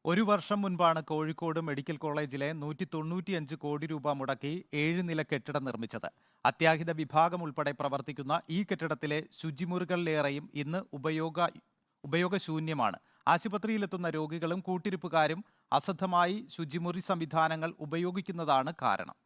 ഒരു വർഷം മുൻപാണ് കോഴിക്കോട് മെഡിക്കൽ കോളേജിലെ 195 കോടി രൂപ മുടക്കി 7 നില കെട്ടിടം നിർമ്മിച്ചത്. അത്യാഹിത വിഭാഗം ഉൾപ്പെടെ പ്രവർത്തിക്കുന്ന ഈ കെട്ടിടത്തിലെ ശുചിമുറികളിലേറെയും ഇന്ന് ഉപയോഗശൂന്യമാണ്. ആശുപത്രിയിലെത്തുന്ന രോഗികളും കൂട്ടിരിപ്പുകാരും അശ്രദ്ധമായി ശുചിമുറി സംവിധാനങ്ങൾ ഉപയോഗിക്കുന്നതാണ് കാരണം.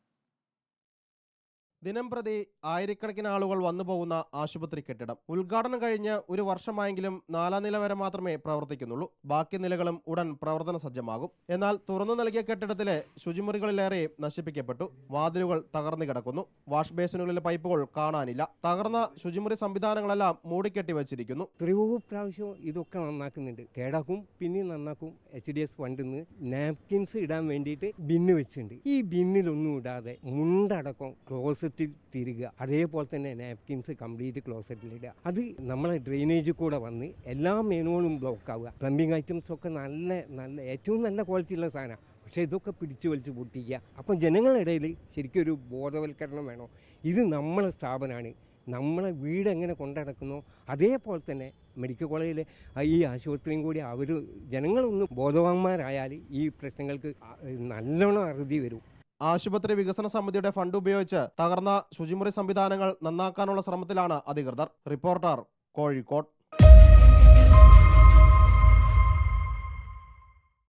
ദിനംപ്രതി ആയിരക്കണക്കിന് ആളുകൾ വന്നുപോകുന്ന ആശുപത്രി കെട്ടിടം ഉദ്ഘാടനം കഴിഞ്ഞ് ഒരു വർഷമായെങ്കിലും 4ാം നില വരെ മാത്രമേ പ്രവർത്തിക്കുന്നുള്ളൂ. ബാക്കി നിലകളും ഉടൻ പ്രവർത്തന സജ്ജമാകും. എന്നാൽ തുറന്നു നൽകിയ കെട്ടിടത്തിലെ ശുചിമുറികളിലേറെ നശിപ്പിക്കപ്പെട്ടു. വാതിലുകൾ തകർന്നു കിടക്കുന്നു. വാഷ് ബേസിനുള്ളിലെ പൈപ്പുകൾ കാണാനില്ല. തകർന്ന ശുചിമുറി സംവിധാനങ്ങളെല്ലാം മൂടിക്കെട്ടി വച്ചിരിക്കുന്നു. പ്രാവശ്യം ഇതൊക്കെ നന്നാക്കുന്നുണ്ട്. കേടാക്കും, പിന്നെ നന്നാക്കും. HDS ഫണ്ടിൽ നിന്ന് നാപ്കിൻസ് ഇടാൻ വേണ്ടിയിട്ട് ബിന്ന് വെച്ചിട്ടുണ്ട്. ഈ ബിന്നിലൊന്നും ഇടാതെ മുണ്ടടക്കം ക്ലോസറ്റിൽ തിരികുക, അതേപോലെ തന്നെ നാപ്കിൻസ് കംപ്ലീറ്റ് ക്ലോസറ്റിലിടുക. അത് നമ്മളെ ഡ്രെയിനേജിൽ കൂടെ വന്ന് എല്ലാ മേനുകളും ബ്ലോക്ക് ആവുക. പ്ലംബിംഗ് ഐറ്റംസ് ഒക്കെ നല്ല ഏറ്റവും നല്ല ക്വാളിറ്റിയുള്ള സാധനമാണ്. പക്ഷേ ഇതൊക്കെ പിടിച്ചു വലിച്ച് പൊട്ടിക്കുക. അപ്പം ജനങ്ങളുടെ ഇടയിൽ ശരിക്കും ഒരു ബോധവൽക്കരണം വേണം. ഇത് നമ്മളെ സ്ഥാപനമാണ്. നമ്മളെ വീട് എങ്ങനെ കൊണ്ടടക്കുന്നോ അതേപോലെ തന്നെ മെഡിക്കൽ കോളേജിലെ ഈ ആശുപത്രിയും കൂടി ജനങ്ങളൊന്ന് ബോധവാന്മാരായാൽ ഈ പ്രശ്നങ്ങൾക്ക് നല്ലോണം അറുതി വരും. ആശുപത്രി വികസന സമിതിയുടെ ഫണ്ട് ഉപയോഗിച്ച് തകർന്ന ശുചിമുറി സംവിധാനങ്ങൾ നന്നാക്കാനുള്ള ശ്രമത്തിലാണ് അധികൃതർ. റിപ്പോർട്ടർ, കോഴിക്കോട്.